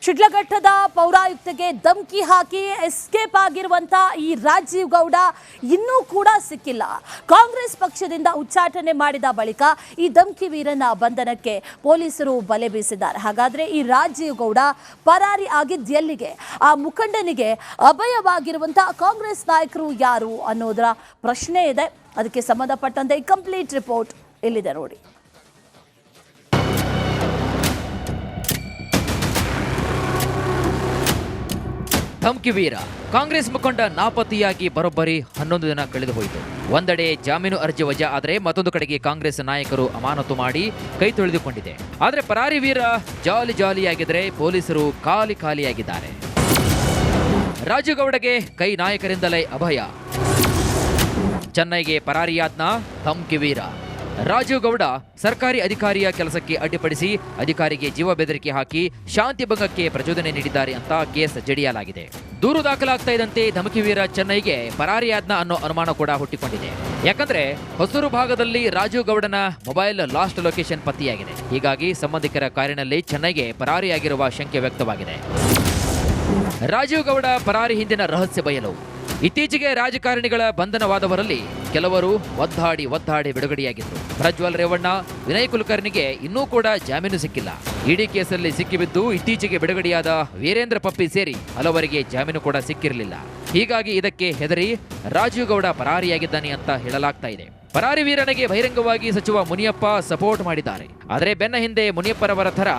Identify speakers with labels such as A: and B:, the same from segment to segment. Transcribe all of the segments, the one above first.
A: ಶಿಡ್ಲಘಟ್ಟದ ಪೌರಾಯುಕ್ತಗೆ ಧಮಕಿ ಹಾಕಿ ಎಸ್ಕೇಪ್ ಆಗಿರುವಂತ ಈ ರಾಜೀವ್ ಗೌಡ ಇನ್ನೂ ಕೂಡ ಸಿಕ್ಕಿಲ್ಲ. ಕಾಂಗ್ರೆಸ್ ಪಕ್ಷದಿಂದ ಉಚ್ಚಾಟನೆ ಮಾಡಿದ ಬಳಿಕ ಈ ಧಮಕಿ ವೀರನ ಬಂಧನಕ್ಕೆ ಪೊಲೀಸರು ಬಲೆ ಬೀಸಿದ್ದಾರೆ. ಹಾಗಾದ್ರೆ ಈ ರಾಜೀವ್ ಗೌಡ ಪರಾರಿ ಆಗಿದ್ದೆಲ್ಲಿಗೆ? ಆ ಮುಖಂಡನಿಗೆ ಅಭಯವಾಗಿರುವಂತ ಕಾಂಗ್ರೆಸ್ ನಾಯಕರು ಯಾರು ಅನ್ನೋದರ ಪ್ರಶ್ನೆ ಇದೆ. ಅದಕ್ಕೆ ಸಂಬಂಧಪಟ್ಟಂತೆ ಕಂಪ್ಲೀಟ್ ರಿಪೋರ್ಟ್ ಇಲ್ಲಿದೆ ನೋಡಿ.
B: ಧಮಕಿ ವೀರ ಕಾಂಗ್ರೆಸ್ ಮುಖಂಡ ನಾಪತ್ತೆಯಾಗಿ ಬರೋಬ್ಬರಿ 11 ದಿನ ಕಳೆದು ಹೋಯಿತು. ಒಂದೆಡೆ ಜಾಮೀನು ಅರ್ಜಿ ವಜಾ ಆದರೆ ಮತ್ತೊಂದು ಕಡೆಗೆ ಕಾಂಗ್ರೆಸ್ ನಾಯಕರು ಅಮಾನತು ಮಾಡಿ ಕೈ ತೊಳೆದುಕೊಂಡಿದೆ. ಆದರೆ ಪರಾರಿ ವೀರ ಜಾಲಿಯಾಗಿದ್ರೆ ಪೊಲೀಸರು ಖಾಲಿಯಾಗಿದ್ದಾರೆ. ರಾಜೀವ್ ಗೌಡಗೆ ಕೈ ನಾಯಕರಿಂದಲೇ ಅಭಯ. ಚೆನ್ನೈಗೆ ಪರಾರಿಯಾದ್ನ ಧಮಕಿ ವೀರ. ರಾಜೀವ್ ಗೌಡ ಸರ್ಕಾರಿ ಅಧಿಕಾರಿಯ ಕೆಲಸಕ್ಕೆ ಅಡ್ಡಿಪಡಿಸಿ ಅಧಿಕಾರಿಗೆ ಜೀವ ಬೆದರಿಕೆ ಹಾಕಿ ಶಾಂತಿ ಭಂಗಕ್ಕೆ ಪ್ರಚೋದನೆ ನೀಡಿದ್ದಾರೆ ಅಂತ ಕೇಸ್ ಜಡಿಯಲಾಗಿದೆ. ದೂರು ದಾಖಲಾಗ್ತಾ ಇದ್ದಂತೆ ಧಮಕಿ ವೀರ ಚೆನ್ನೈಗೆ ಪರಾರಿಯಾದ್ನ ಅನ್ನೋ ಅನುಮಾನ ಕೂಡ ಹುಟ್ಟಿಕೊಂಡಿದೆ. ಯಾಕಂದ್ರೆ ಹೊಸೂರು ಭಾಗದಲ್ಲಿ ರಾಜೀವ್ ಗೌಡನ ಮೊಬೈಲ್ ಲಾಸ್ಟ್ ಲೊಕೇಶನ್ ಪತ್ತೆಯಾಗಿದೆ. ಹೀಗಾಗಿ ಸಂಬಂಧಿಕರ ಕಾರಿನಲ್ಲಿ ಚೆನ್ನೈಗೆ ಪರಾರಿಯಾಗಿರುವ ಶಂಕೆ ವ್ಯಕ್ತವಾಗಿದೆ. ರಾಜೀವ್ ಗೌಡ ಪರಾರಿ ಹಿಂದಿನ ರಹಸ್ಯ ಬಯಲು. ಇತ್ತೀಚೆಗೆ ರಾಜಕಾರಣಿಗಳ ಬಂಧನವಾದವರಲ್ಲಿ ಕೆಲವರು ಒದ್ದಾಡಿ ಬಿಡುಗಡೆಯಾಗಿದ್ರು. ಪ್ರಜ್ವಲ್ ರೇವಣ್ಣ, ವಿನಯ್ ಕುಲಕರ್ಣಿಗೆ ಇನ್ನೂ ಕೂಡ ಜಾಮೀನು ಸಿಕ್ಕಿಲ್ಲ. ಇಡಿ ಕೇಸಲ್ಲಿ ಸಿಕ್ಕಿಬಿದ್ದು ಇತ್ತೀಚೆಗೆ ಬಿಡುಗಡೆಯಾದ ವೀರೇಂದ್ರ ಪಪ್ಪಿ ಸೇರಿ ಹಲವರಿಗೆ ಜಾಮೀನು ಕೂಡ ಸಿಕ್ಕಿರಲಿಲ್ಲ. ಹೀಗಾಗಿ ಇದಕ್ಕೆ ಹೆದರಿ ರಾಜೀವ್ ಗೌಡ ಪರಾರಿಯಾಗಿದ್ದಾನೆ ಅಂತ ಹೇಳಲಾಗ್ತಾ ಇದೆ. ಪರಾರಿ ವೀರನಿಗೆ ಬಹಿರಂಗವಾಗಿ ಸಚಿವ ಮುನಿಯಪ್ಪ ಸಪೋರ್ಟ್ ಮಾಡಿದ್ದಾರೆ. ಆದರೆ ಬೆನ್ನ ಹಿಂದೆ ಮುನಿಯಪ್ಪರವರ ಥರ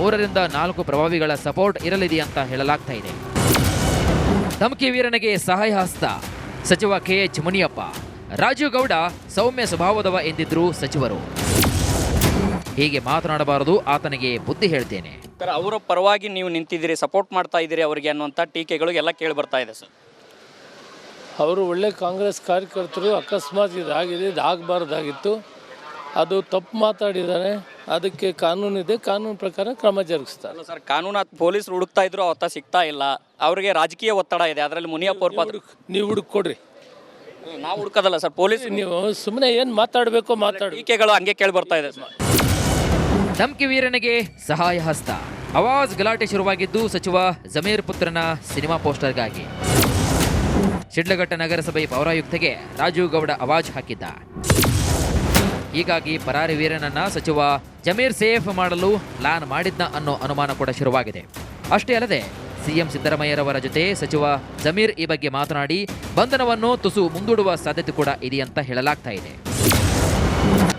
B: 3 ರಿಂದ 4 ಪ್ರಭಾವಿಗಳ ಸಪೋರ್ಟ್ ಇರಲಿದೆ ಅಂತ ಹೇಳಲಾಗ್ತಾ ಇದೆ. ಧಮಕಿ ವೀರನಿಗೆ ಸಹಾಯ ಹಸ್ತ ಸಚಿವ KH ಮುನಿಯಪ್ಪ. ರಾಜೀವ್ ಗೌಡ ಸೌಮ್ಯ ಸ್ವಭಾವದವ ಎಂದಿದ್ರು ಸಚಿವರು. ಹೀಗೆ ಮಾತನಾಡಬಾರದು, ಆತನಿಗೆ ಬುದ್ಧಿ ಹೇಳ್ತೇನೆ.
C: ಅವರ ಪರವಾಗಿ ನೀವು ನಿಂತಿದ್ದೀರಿ, ಸಪೋರ್ಟ್ ಮಾಡ್ತಾ ಇದ್ದೀರಿ ಅವರಿಗೆ ಅನ್ನುವಂಥ ಟೀಕೆಗಳು ಎಲ್ಲ ಕೇಳಿ ಬರ್ತಾ ಇದೆ ಸರ್.
D: ಅವರು ಒಳ್ಳೆ ಕಾಂಗ್ರೆಸ್ ಕಾರ್ಯಕರ್ತರು. ಅಕಸ್ಮಾತ್ ಇದಾಗಿದೆ, ಇದಾಗಬಾರ್ದಾಗಿತ್ತು. ಅದು ತಪ್ಪು ಮಾತಾಡಿದ್ದಾರೆ. ಅದಕ್ಕೆ ಕಾನೂನಿದೆ, ಕಾನೂನು ಪ್ರಕಾರ ಕ್ರಮ ಜರುಗಿಸ್ತಾರೆ.
C: ಸರ್, ಕಾನೂನು ಪೊಲೀಸರು ಹುಡುಕ್ತಾ ಇದ್ರು, ಅವತ್ತ ಸಿಗ್ತಾ ಇಲ್ಲ. ಅವರಿಗೆ ರಾಜಕೀಯ ಒತ್ತಡ ಇದೆ. ಅದರಲ್ಲಿ ಮುನಿಯಪ್ಪ ಅವ್ರ
D: ನೀವು ಹುಡುಕೊಡ್ರಿ.
C: ನಾವು ಹುಡುಕೋದಲ್ಲ ಸರ್, ಪೊಲೀಸ್
D: ನೀವು ಸುಮ್ಮನೆ ಏನು ಮಾತಾಡಬೇಕೋ ಮಾತಾಡಿ.
C: ಟೀಕೆಗಳು ಹಂಗೆ ಕೇಳಿ ಬರ್ತಾ ಇದೆ ಸರ್.
B: ಧಮಕಿ ವೀರನಿಗೆ ಸಹಾಯ ಹಸ್ತ. ಆವಾಜ್ ಗಲಾಟೆ ಶುರುವಾಗಿದ್ದು ಸಚಿವ ಜಮೀರ್ ಪುತ್ರನ ಸಿನಿಮಾ ಪೋಸ್ಟರ್ಗಾಗಿ. ಶಿಡ್ಲಘಟ್ಟ ನಗರಸಭೆ ಪೌರಾಯುಕ್ತಗೆ ರಾಜೀವ್ ಗೌಡ ಆವಾಜ್ ಹಾಕಿದ್ದ. ಹೀಗಾಗಿ ಪರಾರಿ ವೀರನನ್ನ ಸಚಿವ ಜಮೀರ್ ಸೇಫ್ ಮಾಡಲು ಪ್ಲಾನ್ ಮಾಡಿದ್ನ ಅನ್ನೋ ಅನುಮಾನ ಕೂಡ ಶುರುವಾಗಿದೆ. ಅಷ್ಟೇ ಅಲ್ಲದೆ ಸಿಎಂ ಸಿದ್ದರಾಮಯ್ಯರವರ ಜೊತೆ ಸಚಿವ ಜಮೀರ್ ಈ ಬಗ್ಗೆ ಮಾತನಾಡಿ ಬಂಧನವನ್ನು ತುಸು ಮುಂದೂಡುವ ಸಾಧ್ಯತೆ ಕೂಡ ಇದೆಯಂತ ಹೇಳಲಾಗ್ತಾ ಇದೆ.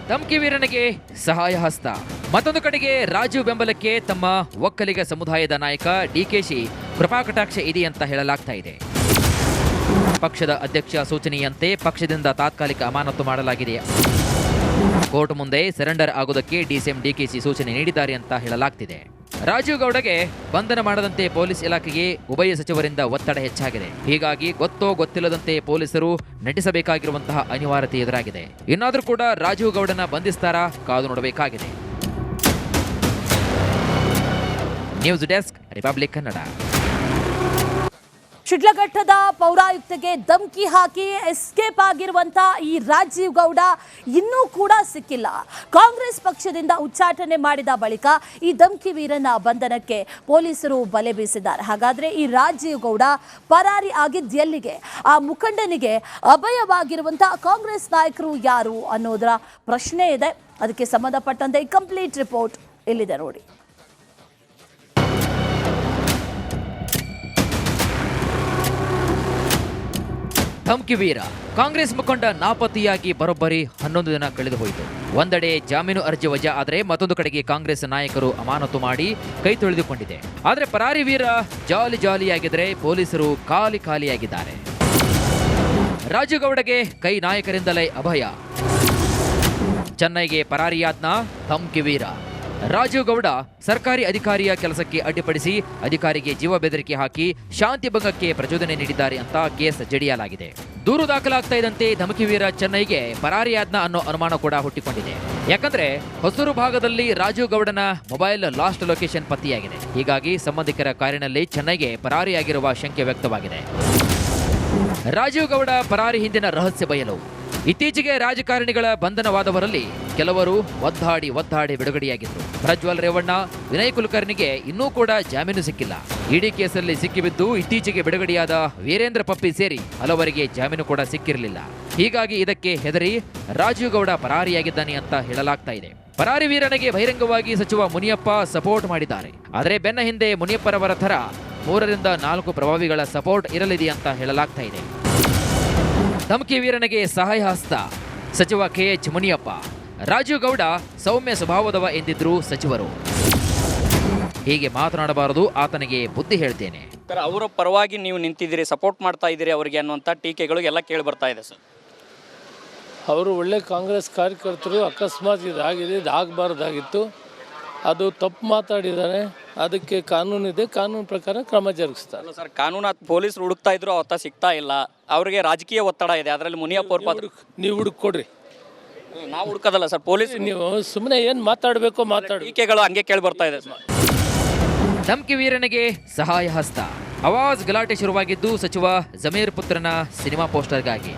B: ಧಮಕಿ ವೀರನಿಗೆ ಸಹಾಯ ಹಸ್ತ. ಮತ್ತೊಂದು ಕಡೆಗೆ ರಾಜೀವ್ ಬೆಂಬಲಕ್ಕೆ ತಮ್ಮ ಒಕ್ಕಲಿಗ ಸಮುದಾಯದ ನಾಯಕ DKಶಿ ಕೃಪಾಕಟಾಕ್ಷ ಇದೆಯಂತ ಹೇಳಲಾಗ್ತಾ ಇದೆ. ಪಕ್ಷದ ಅಧ್ಯಕ್ಷ ಸೂಚನೆಯಂತೆ ಪಕ್ಷದಿಂದ ತಾತ್ಕಾಲಿಕ ಅಮಾನತು ಮಾಡಲಾಗಿದೆ. ಕೋರ್ಟ್ ಮುಂದೆ ಸರೆಂಡರ್ ಆಗುವುದಕ್ಕೆ DCM DKಶಿ ಸೂಚನೆ ನೀಡಿದ್ದಾರೆ ಅಂತ ಹೇಳಲಾಗ್ತಿದೆ. ರಾಜೀವ್ ಗೌಡಗೆ ಬಂಧನ ಮಾಡದಂತೆ ಪೊಲೀಸ್ ಇಲಾಖೆಗೆ ಉಭಯ ಸಚಿವರಿಂದ ಒತ್ತಡ ಹೆಚ್ಚಾಗಿದೆ. ಹೀಗಾಗಿ ಗೊತ್ತಿಲ್ಲದಂತೆ ಪೊಲೀಸರು ನಟಿಸಬೇಕಾಗಿರುವಂತಹ ಅನಿವಾರ್ಯತೆ ಎದುರಾಗಿದೆ. ಇನ್ನಾದರೂ ಕೂಡ ರಾಜೀವ್ ಗೌಡನ ಬಂಧಿಸ್ತಾರಾ? ಕಾದು ನೋಡಬೇಕಾಗಿದೆ. News desk, Republic Kannada.
A: ಶಿಡ್ಲಘಟ್ಟದ ಪೌರಾಯುಕ್ತಗೆ ಧಮಕಿ ಹಾಕಿ ಎಸ್ಕೇಪ್ ಆಗಿರುವಂತ ಈ ರಾಜೀವ್ ಗೌಡ ಇನ್ನೂ ಕೂಡ ಸಿಕ್ಕಿಲ್ಲ. ಕಾಂಗ್ರೆಸ್ ಪಕ್ಷದಿಂದ ಉಚ್ಚಾಟನೆ ಮಾಡಿದ ಬಳಿಕ ಈ ಧಮಕಿ ವೀರನ ಬಂಧನಕ್ಕೆ ಪೊಲೀಸರು ಬಲೆ ಬೀಸಿದ್ದಾರೆ. ಹಾಗಾದ್ರೆ ಈ ರಾಜೀವ್ ಗೌಡ ಪರಾರಿ ಆಗಿದ್ದೆಲ್ಲಿಗೆ? ಆ ಮುಖಂಡನಿಗೆ ಅಭಯವಾಗಿರುವಂತ ಕಾಂಗ್ರೆಸ್ ನಾಯಕರು ಯಾರು ಅನ್ನೋದರ ಪ್ರಶ್ನೆ ಇದೆ. ಅದಕ್ಕೆ ಸಂಬಂಧಪಟ್ಟಂತೆ ಕಂಪ್ಲೀಟ್ ರಿಪೋರ್ಟ್ ಇಲ್ಲಿದೆ ನೋಡಿ.
B: ಧಮಕಿ ವೀರ ಕಾಂಗ್ರೆಸ್ ಮುಖಂಡ ನಾಪತ್ತೆಯಾಗಿ ಬರೋಬ್ಬರಿ 11 ದಿನ ಕಳೆದು ಹೋಯಿತು. ಒಂದೆಡೆ ಜಾಮೀನು ಅರ್ಜಿ ವಜಾ ಆದರೆ ಮತ್ತೊಂದು ಕಡೆಗೆ ಕಾಂಗ್ರೆಸ್ ನಾಯಕರು ಅಮಾನತು ಮಾಡಿ ಕೈ ತೊಳೆದುಕೊಂಡಿದೆ. ಆದರೆ ಪರಾರಿ ವೀರ ಜಾಲಿಯಾಗಿದ್ರೆ ಪೊಲೀಸರು ಖಾಲಿಯಾಗಿದ್ದಾರೆ. ರಾಜೀವ್ ಗೌಡಗೆ ಕೈ ನಾಯಕರಿಂದಲೇ ಅಭಯ. ಚೆನ್ನೈಗೆ ಪರಾರಿಯಾದ್ನ ಧಮಕಿ ವೀರ. ರಾಜೀವ್ ಗೌಡ ಸರ್ಕಾರಿ ಅಧಿಕಾರಿಯ ಕೆಲಸಕ್ಕೆ ಅಡ್ಡಿಪಡಿಸಿ ಅಧಿಕಾರಿಗೆ ಜೀವ ಬೆದರಿಕೆ ಹಾಕಿ ಶಾಂತಿ ಭಂಗಕ್ಕೆ ಪ್ರಚೋದನೆ ನೀಡಿದ್ದಾರೆ ಅಂತ ಕೇಸ್ ಜಡಿಯಲಾಗಿದೆ. ದೂರು ದಾಖಲಾಗ್ತಾ ಇದ್ದಂತೆ ಧಮಕಿ ವೀರ ಚೆನ್ನೈಗೆ ಪರಾರಿಯಾದ್ನ ಅನ್ನೋ ಅನುಮಾನ ಕೂಡ ಹುಟ್ಟಿಕೊಂಡಿದೆ. ಯಾಕಂದ್ರೆ ಹೊಸೂರು ಭಾಗದಲ್ಲಿ ರಾಜೀವ್ ಗೌಡನ ಮೊಬೈಲ್ ಲಾಸ್ಟ್ ಲೊಕೇಶನ್ ಪತ್ತೆಯಾಗಿದೆ. ಹೀಗಾಗಿ ಸಂಬಂಧಿಕರ ಕಾರಿನಲ್ಲಿ ಚೆನ್ನೈಗೆ ಪರಾರಿಯಾಗಿರುವ ಶಂಕೆ ವ್ಯಕ್ತವಾಗಿದೆ. ರಾಜೀವ್ ಗೌಡ ಪರಾರಿ ಹಿಂದಿನ ರಹಸ್ಯ ಬಯಲು. ಇತ್ತೀಚೆಗೆ ರಾಜಕಾರಣಿಗಳ ಬಂಧನವಾದವರಲ್ಲಿ ಕೆಲವರು ಒದ್ದಾಡಿ ಬಿಡುಗಡೆಯಾಗಿದ್ರು. ಪ್ರಜ್ವಲ್ ರೇವಣ್ಣ, ವಿನಯ್ ಕುಲಕರ್ಣಿಗೆ ಇನ್ನೂ ಕೂಡ ಜಾಮೀನು ಸಿಕ್ಕಿಲ್ಲ. ಇಡಿ ಕೇಸಲ್ಲಿ ಸಿಕ್ಕಿಬಿದ್ದು ಇತ್ತೀಚೆಗೆ ಬಿಡುಗಡೆಯಾದ ವೀರೇಂದ್ರ ಪಪ್ಪಿ ಸೇರಿ ಹಲವರಿಗೆ ಜಾಮೀನು ಕೂಡ ಸಿಕ್ಕಿರಲಿಲ್ಲ. ಹೀಗಾಗಿ ಇದಕ್ಕೆ ಹೆದರಿ ರಾಜೀವ್ ಗೌಡ ಪರಾರಿಯಾಗಿದ್ದಾನೆ ಅಂತ ಹೇಳಲಾಗ್ತಾ ಇದೆ. ಪರಾರಿ ವೀರನಿಗೆ ಬಹಿರಂಗವಾಗಿ ಸಚಿವ ಮುನಿಯಪ್ಪ ಸಪೋರ್ಟ್ ಮಾಡಿದ್ದಾರೆ. ಆದರೆ ಬೆನ್ನ ಹಿಂದೆ ಮುನಿಯಪ್ಪರವರ ಥರ 3 ರಿಂದ 4 ಪ್ರಭಾವಿಗಳ ಸಪೋರ್ಟ್ ಇರಲಿದೆ ಅಂತ ಹೇಳಲಾಗ್ತಾ ಇದೆ. ಧಮ್ಕಿ ವೀರನಿಗೆ ಸಹಾಯ ಹಸ್ತ ಸಚಿವ ಕೆಎಚ್ ಮುನಿಯಪ್ಪ. ರಾಜೀವ್ ಗೌಡ ಸೌಮ್ಯ ಸ್ವಭಾವದವ ಎಂದಿದ್ರು ಸಚಿವರು. ಹೀಗೆ ಮಾತನಾಡಬಾರದು, ಆತನಿಗೆ ಬುದ್ಧಿ ಹೇಳ್ತೇನೆ.
C: ಸರ್, ಅವರ ಪರವಾಗಿ ನೀವು ನಿಂತಿದ್ದೀರಿ, ಸಪೋರ್ಟ್ ಮಾಡ್ತಾ ಇದ್ದೀರಿ ಅವರಿಗೆ ಅನ್ನುವಂಥ ಟೀಕೆಗಳು ಎಲ್ಲ ಕೇಳಿ ಬರ್ತಾ ಇದೆ ಸರ್.
D: ಅವರು ಒಳ್ಳೆ ಕಾಂಗ್ರೆಸ್ ಕಾರ್ಯಕರ್ತರು. ಅಕಸ್ಮಾತ್ ಇದಾಗಿದೆ, ಇದಾಗಬಾರ್ದಾಗಿತ್ತು. ಅದು ತಪ್ಪು ಮಾತಾಡಿದ್ದಾರೆ. ಅದಕ್ಕೆ ಕಾನೂನಿದೆ, ಕಾನೂನು ಪ್ರಕಾರ ಕ್ರಮ ಜರುಗಿಸ್ತಾರೆ.
C: ಅಲ್ಲ ಸರ್, ಕಾನೂನು ಪೊಲೀಸರು ಹುಡುಕ್ತಾ ಇದ್ರು, ಅವತ್ತ ಸಿಗ್ತಾ ಇಲ್ಲ. ಅವರಿಗೆ ರಾಜಕೀಯ ಒತ್ತಡ ಇದೆ, ಅದರಲ್ಲಿ ಮುನಿಯಪ್ಪ ಅವ್ರ ಪಾತ್ರ.
D: ನೀವು ಹುಡುಕೊಡ್ರಿ,
C: ನಾವು ಹುಡುಕೋದಲ್ಲ ಸರ್, ಪೊಲೀಸ್.
D: ನೀವು ಸುಮ್ಮನೆ ಏನು ಮಾತಾಡಬೇಕೋ ಮಾತಾಡಿ.
C: ಟೀಕೆಗಳು ಹಂಗೆ ಕೇಳಿ ಬರ್ತಾ ಇದೆ ಸರ್.
B: ಧಮ್ಕಿ ವೀರನಿಗೆ ಸಹಾಯ ಹಸ್ತ. ಅವಾಜ್ ಗಲಾಟೆ ಶುರುವಾಗಿದ್ದು ಸಚಿವ ಜಮೀರ್ ಪುತ್ರನ ಸಿನಿಮಾ ಪೋಸ್ಟರ್ಗಾಗಿ.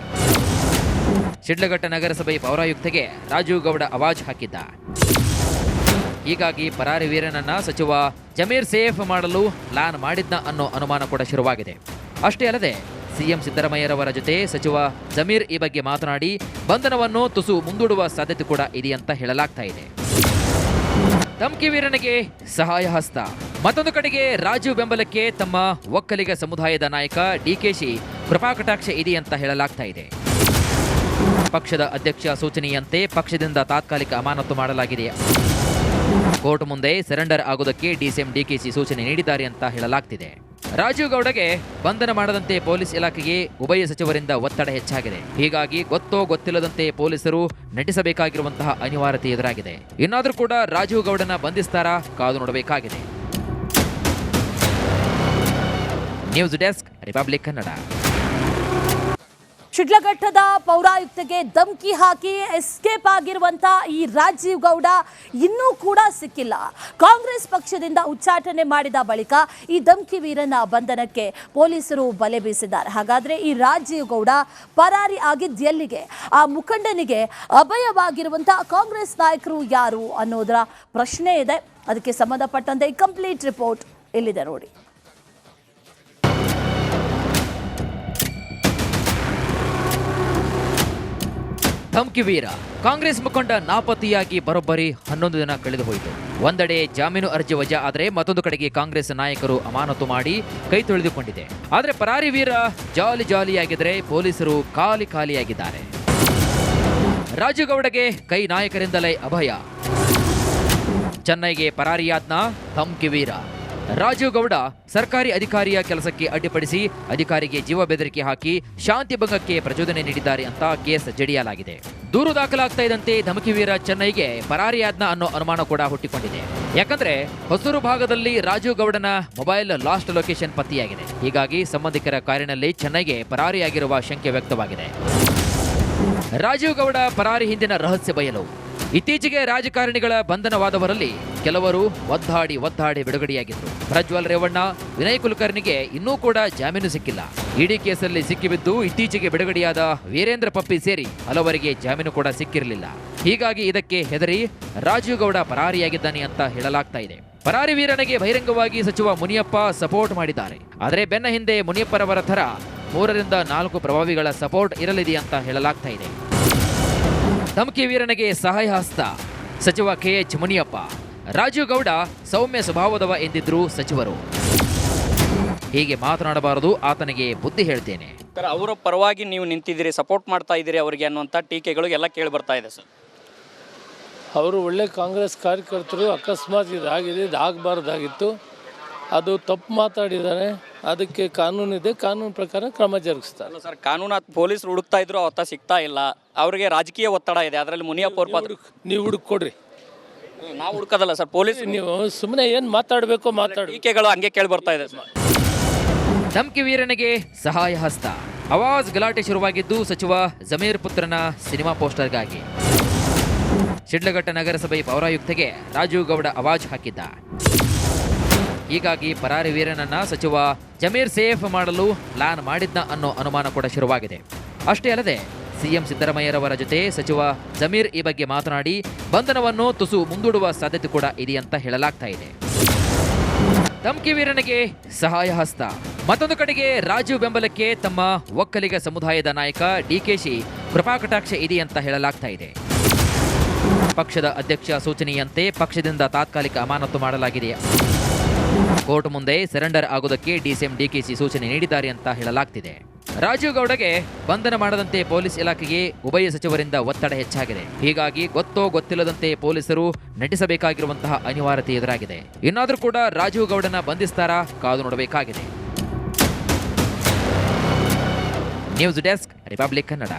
B: ಶಿಡ್ಲಘಟ್ಟ ನಗರಸಭೆ ಪೌರಾಯುಕ್ತೆಗೆ ರಾಜೀವ್ ಗೌಡ ಅವಾಜ್ ಹಾಕಿದ್ದ. ಹೀಗಾಗಿ ಪರಾರಿ ವೀರನನ್ನ ಸಚಿವ ಜಮೀರ್ ಸೇಫ್ ಮಾಡಲು ಪ್ಲಾನ್ ಮಾಡಿದ್ನ ಅನ್ನೋ ಅನುಮಾನ ಕೂಡ ಶುರುವಾಗಿದೆ. ಅಷ್ಟೇ ಅಲ್ಲದೆ ಸಿಎಂ ಸಿದ್ದರಾಮಯ್ಯರವರ ಜೊತೆ ಸಚಿವ ಜಮೀರ್ ಈ ಬಗ್ಗೆ ಮಾತನಾಡಿ ಬಂಧನವನ್ನು ತುಸು ಮುಂದೂಡುವ ಸಾಧ್ಯತೆ ಕೂಡ ಇದೆಯಂತ ಹೇಳಲಾಗ್ತಾ ಇದೆ. ಧಮ್ಕಿ ವೀರನಿಗೆ ಸಹಾಯ ಹಸ್ತ. ಮತ್ತೊಂದು ಕಡೆಗೆ ರಾಜೀವ್ ಬೆಂಬಲಕ್ಕೆ ತಮ್ಮ ಒಕ್ಕಲಿಗ ಸಮುದಾಯದ ನಾಯಕ ಡಿಕೆಶಿ ಕೃಪಾಕಟಾಕ್ಷ ಇದೆಯಂತ ಹೇಳಲಾಗ್ತಾ ಇದೆ. ಪಕ್ಷದ ಅಧ್ಯಕ್ಷ ಸೂಚನೆಯಂತೆ ಪಕ್ಷದಿಂದ ತಾತ್ಕಾಲಿಕ ಅಮಾನತು ಮಾಡಲಾಗಿದೆ. ಕೋರ್ಟ್ ಮುಂದೆ ಸರೆಂಡರ್ ಆಗುವುದಕ್ಕೆ ಡಿಸಿಎಂ ಡಿಕೆಶಿ ಸೂಚನೆ ನೀಡಿದ್ದಾರೆ ಅಂತ ಹೇಳಲಾಗ್ತಿದೆ. ರಾಜೀವ್ ಗೌಡಗೆ ಬಂಧನ ಮಾಡದಂತೆ ಪೊಲೀಸ್ ಇಲಾಖೆಗೆ ಉಭಯ ಸಚಿವರಿಂದ ಒತ್ತಡ ಹೆಚ್ಚಾಗಿದೆ. ಹೀಗಾಗಿ ಗೊತ್ತೋ ಗೊತ್ತಿಲ್ಲದಂತೆ ಪೊಲೀಸರು ನಟಿಸಬೇಕಾಗಿರುವಂತಹ ಅನಿವಾರ್ಯತೆ ಎದುರಾಗಿದೆ. ಇನ್ನಾದರೂ ಕೂಡ ರಾಜೀವ್ ಗೌಡನ ಬಂಧಿಸ್ತಾರಾ, ಕಾದು ನೋಡಬೇಕಾಗಿದೆ. News desk, Republic Kannada.
A: ಶಿಡ್ಲಘಟ್ಟದ ಪೌರಾಯುಕ್ತೆಗೆ ಧಮ್ಕಿ ಹಾಕಿ ಎಸ್ಕೇಪ್ ಆಗಿರುವಂತ ಈ ರಾಜೀವ್ ಗೌಡ ಇನ್ನೂ ಕೂಡ ಸಿಕ್ಕಿಲ್ಲ. ಕಾಂಗ್ರೆಸ್ ಪಕ್ಷದಿಂದ ಉಚ್ಚಾಟನೆ ಮಾಡಿದ ಬಳಿಕ ಈ ಧಮ್ಕಿ ವೀರನ ಬಂಧನಕ್ಕೆ ಪೊಲೀಸರು ಬಲೆ ಬೀಸಿದ್ದಾರೆ. ಹಾಗಾದ್ರೆ ಈ ರಾಜೀವ್ ಗೌಡ ಪರಾರಿ ಆಗಿದ್ದೆಲ್ಲಿಗೆ? ಆ ಮುಖಂಡನಿಗೆ ಅಭಯವಾಗಿರುವಂತ ಕಾಂಗ್ರೆಸ್ ನಾಯಕರು ಯಾರು ಅನ್ನೋದರ ಪ್ರಶ್ನೆ ಇದೆ. ಅದಕ್ಕೆ ಸಂಬಂಧಪಟ್ಟಂತೆ ಕಂಪ್ಲೀಟ್ ರಿಪೋರ್ಟ್ ಇಲ್ಲಿದೆ ನೋಡಿ.
B: ಧಮ್ಕಿ ವೀರ ಕಾಂಗ್ರೆಸ್ ಮುಖಂಡ ನಾಪತ್ತೆಯಾಗಿ ಬರೋಬ್ಬರಿ 11 ದಿನ ಕಳೆದು ಹೋಯಿತು. ಒಂದೆಡೆ ಜಾಮೀನು ಅರ್ಜಿ ವಜಾ ಆದರೆ ಮತ್ತೊಂದು ಕಡೆಗೆ ಕಾಂಗ್ರೆಸ್ ನಾಯಕರು ಅಮಾನತು ಮಾಡಿ ಕೈ ತೊಳೆದುಕೊಂಡಿದೆ. ಆದರೆ ಪರಾರಿ ವೀರ ಜಾಲಿಯಾಗಿದ್ರೆ ಪೊಲೀಸರು ಖಾಲಿಯಾಗಿದ್ದಾರೆ. ರಾಜೀವ್ ಗೌಡಗೆ ಕೈ ನಾಯಕರಿಂದಲೇ ಅಭಯ. ಚೆನ್ನೈಗೆ ಪರಾರಿಯಾದ್ನ ಧಮ್ಕಿ ವೀರ. ರಾಜೀವ್ ಗೌಡ ಸರ್ಕಾರಿ ಅಧಿಕಾರಿಯ ಕೆಲಸಕ್ಕೆ ಅಡ್ಡಿಪಡಿಸಿ ಅಧಿಕಾರಿಗೆ ಜೀವ ಬೆದರಿಕೆ ಹಾಕಿ ಶಾಂತಿ ಭಂಗಕ್ಕೆ ಪ್ರಚೋದನೆ ನೀಡಿದ್ದಾರೆ ಅಂತ ಕೇಸ್ ಜಡಿಯಲಾಗಿದೆ. ದೂರು ದಾಖಲಾಗ್ತಾ ಇದ್ದಂತೆ ಧಮ್ಕಿ ವೀರ ಚೆನ್ನೈಗೆ ಪರಾರಿಯಾದ್ನ ಅನ್ನೋ ಅನುಮಾನ ಕೂಡ ಹುಟ್ಟಿಕೊಂಡಿದೆ. ಯಾಕಂದ್ರೆ ಹೊಸೂರು ಭಾಗದಲ್ಲಿ ರಾಜೀವ್ ಗೌಡನ ಮೊಬೈಲ್ ಲಾಸ್ಟ್ ಲೊಕೇಶನ್ ಪತ್ತೆಯಾಗಿದೆ. ಹೀಗಾಗಿ ಸಂಬಂಧಿಕರ ಕಾರಿನಲ್ಲಿ ಚೆನ್ನೈಗೆ ಪರಾರಿಯಾಗಿರುವ ಶಂಕೆ ವ್ಯಕ್ತವಾಗಿದೆ. ರಾಜೀವ್ ಗೌಡ ಪರಾರಿ ಹಿಂದಿನ ರಹಸ್ಯ ಬಯಲು. ಇತ್ತೀಚೆಗೆ ರಾಜಕಾರಣಿಗಳ ಬಂಧನವಾದವರಲ್ಲಿ ಕೆಲವರು ಒದ್ದಾಡಿ ಬಿಡುಗಡೆಯಾಗಿದ್ರು. ಪ್ರಜ್ವಲ್ ರೇವಣ್ಣ, ವಿನಯ್ ಕುಲಕರ್ಣಿಗೆ ಇನ್ನೂ ಕೂಡ ಜಾಮೀನು ಸಿಕ್ಕಿಲ್ಲ. ಇಡಿ ಕೇಸಲ್ಲಿ ಸಿಕ್ಕಿಬಿದ್ದು ಇತ್ತೀಚೆಗೆ ಬಿಡುಗಡೆಯಾದ ವೀರೇಂದ್ರ ಪಪ್ಪಿ ಸೇರಿ ಹಲವರಿಗೆ ಜಾಮೀನು ಕೂಡ ಸಿಕ್ಕಿರಲಿಲ್ಲ. ಹೀಗಾಗಿ ಇದಕ್ಕೆ ಹೆದರಿ ರಾಜೀವ್ ಗೌಡ ಪರಾರಿಯಾಗಿದ್ದಾನೆ ಅಂತ ಹೇಳಲಾಗ್ತಾ ಇದೆ. ಪರಾರಿ ವೀರನಿಗೆ ಬಹಿರಂಗವಾಗಿ ಸಚಿವ ಮುನಿಯಪ್ಪ ಸಪೋರ್ಟ್ ಮಾಡಿದ್ದಾರೆ. ಆದರೆ ಬೆನ್ನ ಹಿಂದೆ ಮುನಿಯಪ್ಪರವರ ಥರ 3 ರಿಂದ 4 ಪ್ರಭಾವಿಗಳ ಸಪೋರ್ಟ್ ಇರಲಿದೆ ಅಂತ ಹೇಳಲಾಗ್ತಾ ಇದೆ. ಧಮ್ಕಿ ವೀರನಿಗೆ ಸಹಾಯ ಹಸ್ತ ಸಚಿವ ಕೆಎಚ್ ಮುನಿಯಪ್ಪ. ರಾಜೀವ್ ಗೌಡ ಸೌಮ್ಯ ಸ್ವಭಾವದವ ಎಂದಿದ್ರು ಸಚಿವರು. ಹೀಗೆ ಮಾತನಾಡಬಾರದು, ಆತನಿಗೆ ಬುದ್ಧಿ ಹೇಳ್ತೇನೆ.
C: ಸರ್, ಅವರ ಪರವಾಗಿ ನೀವು ನಿಂತಿದ್ದೀರಿ, ಸಪೋರ್ಟ್ ಮಾಡ್ತಾ ಇದ್ದೀರಿ ಅವರಿಗೆ ಅನ್ನುವಂಥ ಟೀಕೆಗಳು ಎಲ್ಲ ಕೇಳಿ ಬರ್ತಾ ಇದೆ ಸರ್.
D: ಅವರು ಒಳ್ಳೆ ಕಾಂಗ್ರೆಸ್ ಕಾರ್ಯಕರ್ತರು. ಅಕಸ್ಮಾತ್ ಇದಾಗಿದೆ, ಇದಾಗಬಾರ್ದಾಗಿತ್ತು. ಅದು ತಪ್ಪು ಮಾತಾಡಿದ್ದಾರೆ. ಅದಕ್ಕೆ ಕಾನೂನಿದೆ, ಕಾನೂನು ಪ್ರಕಾರ ಕ್ರಮ ಜರುಗಿಸ್ತಾರೆ.
C: ಅಲ್ಲ ಸರ್, ಕಾನೂನು ಪೊಲೀಸರು ಹುಡುಕ್ತಾ ಇದ್ರು, ಅವತ್ತ ಸಿಗ್ತಾ ಇಲ್ಲ. ಅವರಿಗೆ ರಾಜಕೀಯ ಒತ್ತಡ ಇದೆ, ಅದರಲ್ಲಿ ಮುನಿಯಪ್ಪ ಅವ್ರ ಪಾತ್ರ.
D: ನೀವು ಹುಡುಕೊಡ್ರಿ,
C: ನಾವು ಹುಡುಕೋದಲ್ಲ ಸರ್, ಪೊಲೀಸ್.
D: ನೀವು ಸುಮ್ಮನೆ ಏನು ಮಾತಾಡಬೇಕೋ ಮಾತಾಡಿ.
C: ಟೀಕೆಗಳು ಹಂಗೆ ಕೇಳಿ ಬರ್ತಾ ಇದೆ ಸರ್.
B: ಧಮ್ಕಿ ವೀರನಿಗೆ ಸಹಾಯ ಹಸ್ತ. ಅವಾಜ್ ಗಲಾಟೆ ಶುರುವಾಗಿದ್ದು ಸಚಿವ ಜಮೀರ್ ಪುತ್ರನ ಸಿನಿಮಾ ಪೋಸ್ಟರ್ಗಾಗಿ. ಶಿಡ್ಲಘಟ್ಟ ನಗರಸಭೆ ಪೌರಾಯುಕ್ತೆಗೆ ರಾಜೀವ್ ಗೌಡ ಅವಾಜ್ ಹಾಕಿದ್ದ. ಹೀಗಾಗಿ ಪರಾರಿ ವೀರನನ್ನ ಸಚಿವ ಜಮೀರ್ ಸೇಫ್ ಮಾಡಲು ಪ್ಲಾನ್ ಮಾಡಿದ್ನ ಅನ್ನೋ ಅನುಮಾನ ಕೂಡ ಶುರುವಾಗಿದೆ. ಅಷ್ಟೇ ಅಲ್ಲದೆ ಸಿಎಂ ಸಿದ್ದರಾಮಯ್ಯರವರ ಜೊತೆ ಸಚಿವ ಜಮೀರ್ ಈ ಬಗ್ಗೆ ಮಾತನಾಡಿ ಬಂಧನವನ್ನು ತುಸು ಮುಂದೂಡುವ ಸಾಧ್ಯತೆ ಕೂಡ ಇದೆಯಂತ ಹೇಳಲಾಗ್ತಾ ಇದೆ. ಧಮ್ಕಿ ವೀರನಿಗೆ ಸಹಾಯ ಹಸ್ತ. ಮತ್ತೊಂದು ಕಡೆಗೆ ರಾಜೀವ್ ಬೆಂಬಲಕ್ಕೆ ತಮ್ಮ ಒಕ್ಕಲಿಗ ಸಮುದಾಯದ ನಾಯಕ ಡಿಕೆಶಿ ಕೃಪಾಕಟಾಕ್ಷ ಇದೆಯಂತ ಹೇಳಲಾಗ್ತಾ ಇದೆ. ಪಕ್ಷದ ಅಧ್ಯಕ್ಷ ಸೂಚನೆಯಂತೆ ಪಕ್ಷದಿಂದ ತಾತ್ಕಾಲಿಕ ಅಮಾನತು ಮಾಡಲಾಗಿದೆ. ಕೋರ್ಟ್ ಮುಂದೆ ಸರೆಂಡರ್ ಆಗೋದಕ್ಕೆ ಡಿಸಿಎಂ ಡಿಕೆಶಿ ಸೂಚನೆ ನೀಡಿದ್ದಾರೆ ಅಂತ ಹೇಳಲಾಗ್ತಿದೆ. ರಾಜೀವ್ ಗೌಡಗೆ ಬಂಧನ ಮಾಡದಂತೆ ಪೊಲೀಸ್ ಇಲಾಖೆಗೆ ಉಭಯ ಸಚಿವರಿಂದ ಒತ್ತಡ ಹೆಚ್ಚಾಗಿದೆ. ಹೀಗಾಗಿ ಗೊತ್ತೋ ಗೊತ್ತಿಲ್ಲದಂತೆ ಪೊಲೀಸರು ನಟಿಸಬೇಕಾಗಿರುವಂತಹ ಅನಿವಾರ್ಯತೆ ಎದುರಾಗಿದೆ. ಇನ್ನಾದರೂ ಕೂಡ ರಾಜೀವ್ ಗೌಡನ ಬಂಧಿಸ್ತಾರಾ ಕಾದು ನೋಡಬೇಕಾಗಿದೆ. News desk, Republic Kannada.